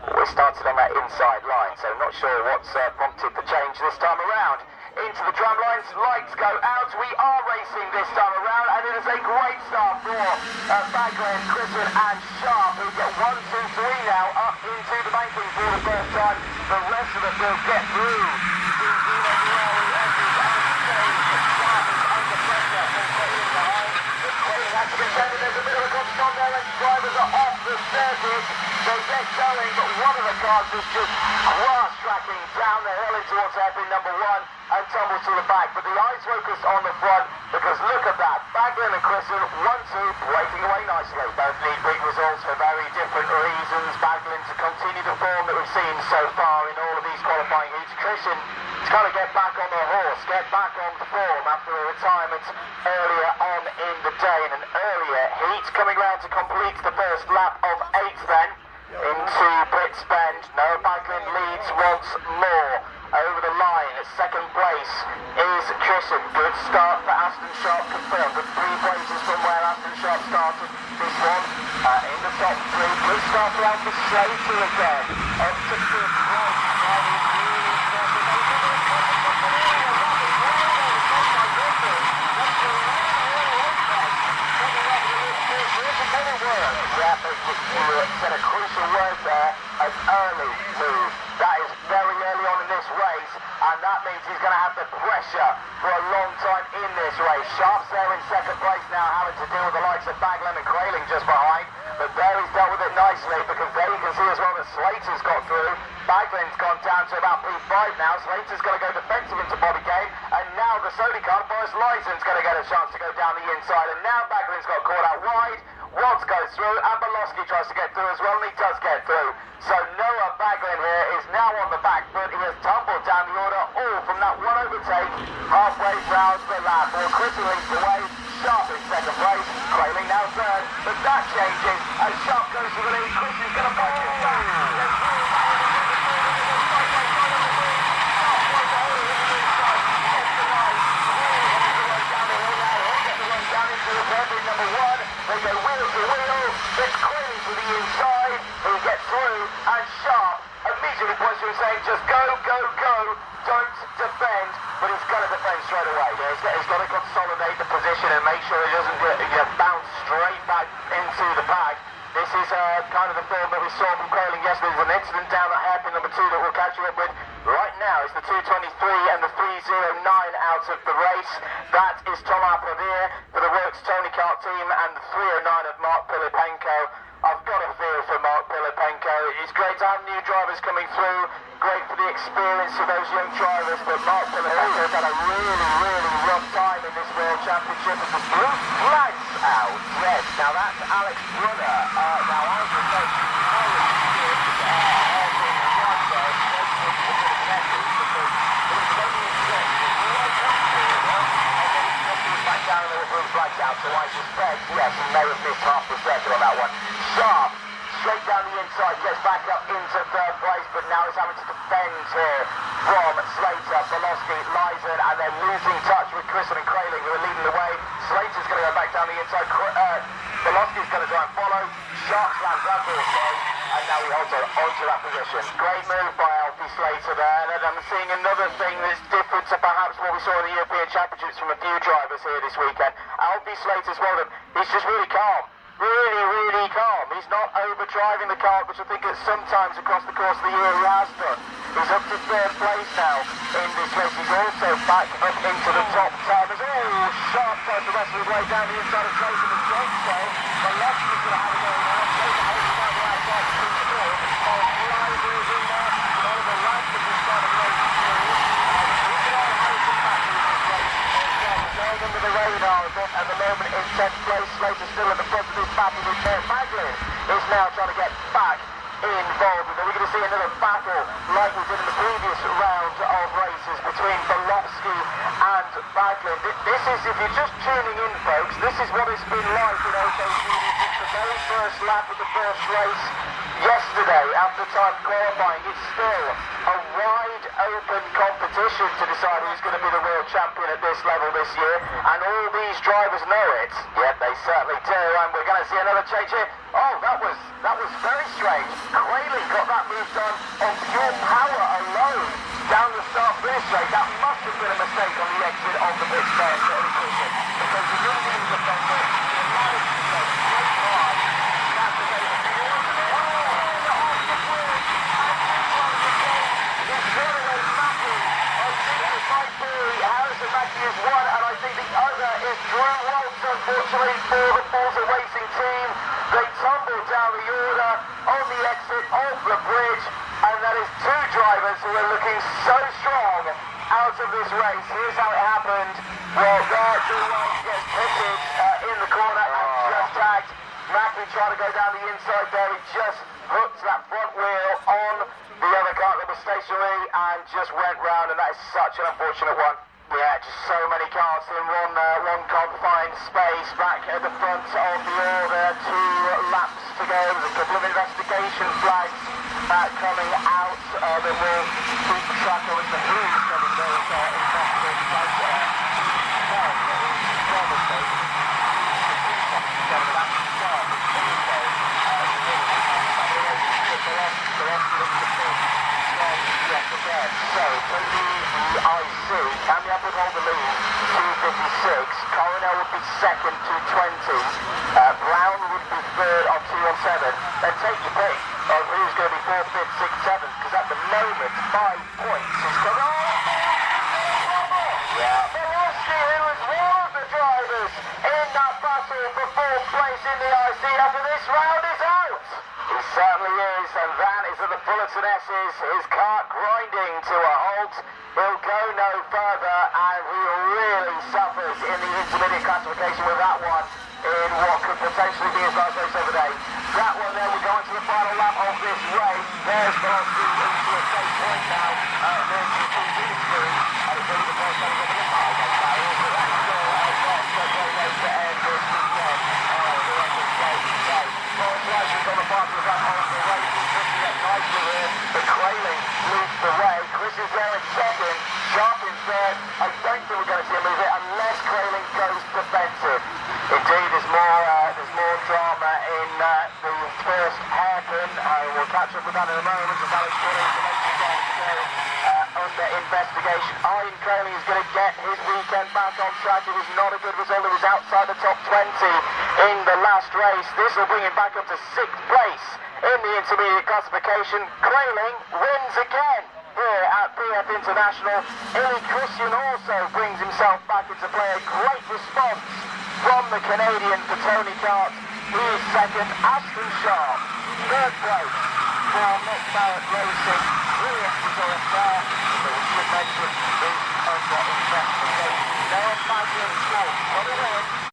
because we started on that inside line, so not sure what's prompted the change this time around. Into the drum lines, lights go out, we are racing this time around, and it is a great start for Baglin, Christian and Sharp, who get 1, 2, 3 now up into the banking for the first time. The rest of them will get through. There's a bit of a contact there and drivers are off the circuit. They get going, but one of the cars is just cross-tracking down the hill in towards hairpin number 1 and tumbles to the back. But the eyes focus on the front because look at that. Baglin and Christian, 1-2, breaking away nicely. Both need big results for very different reasons. Baglin to continue the form that we've seen so far in all of these qualifying heats. Christian to kind of get back on the horse, get back on the form after a retirement earlier on in the day. In an earlier heat, coming round to complete the first lap of 8 then. Into pits bend, Noah Baglin leads once more over the line. Second place is Christian. Good start for Aston Sharp, confirmed with 3 places from where Aston Sharp started. This one in the top 3. Good start for Alfie Slater again. Up to 5th place. Said a crucial word there, an early move. That is very early on in this race, and that means he's going to have the pressure for a long time in this race. Sharp's there in second place now, having to deal with the likes of Baglin and Crailing just behind, but there he's dealt with it nicely, because there you can see as well that Slater's got through. Baglin's gone down to about P5 now. Slater's going to go defensive into body game, and now the Sony car, Boris Lyson's going to get a chance to go down the inside, and now Baglin's got caught out wide. Watts goes through, and Belowski tries to get through as well, and he does get through. So Noah Baglin here is now on the back foot. He has tumbled down the order, all from that one overtake halfway round the lap. Well, Christian leads the way, Sharp in second place, Crailing now third, but that changes, and Sharp goes to the lead. Christian's going to back it back. Number 1, they go wheel to wheel, it's Queen to the inside, he gets through, and Sharp immediately points to him saying, just go, go, go, don't defend, but he's got to defend straight away. He's got to consolidate the position and make sure he doesn't bounce straight back into the pack. This is kind of the form that we saw from Crailing yesterday. There's an incident down at hairpin number 2 that we'll catch you up with. Right now it's the 2:23 and the 3:09 out of the race. That is Tom Applaudier for the Works Tony Kart team, and the 3:09 of Mark Pilipenko. I've got a feel for Mark Pilipenko. It's great to have new drivers coming through. Great for the experience of those young drivers, but Mark Pilipenko's had a really rough time in this World Championship as the blue flags out. Yes, now that's Alex Brunner. Now I would say down and the blue flags out, so I suspect, yes, he may have missed half the second on that one. Sharp, straight down the inside, gets back up into third place, but now he's having to defend here from Slater, Belowski, Lyson, and then losing touch with Christian and Crailing, who are leading the way. Slater's going to go back down the inside, Belowski's going to try and follow, Sharp slams up also, and now he holds onto that position. Great move by Alfie Slater there, and I'm seeing another thing that's different to perhaps what we saw in the European Championships from a few drivers here this weekend. Alfie Slater's one of them, he's just really calm. Really calm. He's not overdriving the car, which I think that sometimes across the course of the year he has done. He's up to third place now in this race. He's also back up into the top 10. Sharp tries to wrestle his way down the inside of Slater and Jones though. The left is going to have a go now. Slater holds down the outside to the floor. Lyson is in there. Oliver Lansford is trying to break through. Harrison back in this race. Going under the radar at the moment in 10th place. Slater still at the front of this battle with Baglin is now trying to get back involved. And we're going to see another battle like we did in the previous round of races between Belowski and Baglin. This is, if you're just tuning in folks, this is what it's been like in OKC since the very first lap of the first race yesterday after time qualifying. It's still a wide open competition to decide who's going to be the world champion at this level this year, and all these drivers know it. Yep, they certainly do, and we're going to see another change here. Oh, that was very strange. Quallfying got that move done on pure power alone down the start-finish straight. That must have been a mistake on the exit of the pit start position, because the moving defender allowed to go straight hard. That's the way to do it. Harrison Mackie is one, and I think the other is Drew Waltz, unfortunately, for the Forza Racing team. They tumbled down the order on the exit of the bridge, and that is two drivers who are looking so strong out of this race. Here's how it happened. Well, Drew Waltz gets pitted in the corner and just tagged. Mackie trying to go down the inside there. He just hooked that front wheel on the other car that was stationary and just went round, and that is such an unfortunate one. Yeah, just so many cars in one confined space back at the front of the order. 2 laps to go. There's a couple of investigation flags coming out that will keep track of who's getting those investigative flags. So, for the IC, Camion would hold the lead, 256. Coronel would be second, 220. Brown would be third on 217. Then take your pick of who's going to be 4th, 5th, 6th, 7th, because at the moment, 5 points is coming on. Yeah, Milowski, who was one of the drivers in that battle for 4th place in the IC after this round is out. He certainly is, and that is at the Fullerton S's. His car grinding to a halt. He'll go no further, and he really suffers in the intermediate classification with that one in what could potentially be his last race of the day. That one there, we go into the final lap of this race. There's Milowski into a safe point now. There's the TV screen. I believe the first one is going to be high. That's also that's still a lot of great race to end this weekend. The rest of the day. Paul Fleischman's on the path of that whole the race. He's pushing it nicely here, but Quallfying leads the way. Chris is there in second, Sharp in third. I don't think we're going to see a move here unless Quallfying goes defensive. Indeed, there's more drama in the first hairpin. We'll catch up with that in a moment. As Alex Quallfying's still under investigation. Ian Quallfying is going to get his weekend back on track. It was not a good result. It was outside the top 20 in the last race. This will bring him back up to 6th place in the intermediate classification. Quallfying wins again here at PF International. Illy Christian also brings himself back into play. A great response from the Canadian for Tony Kart. He is second. Aston Sharp, 3rd place for Nick Barrett Racing. Brilliant result there. But we should mention this under investigation. Noah Maglin scored 1 win.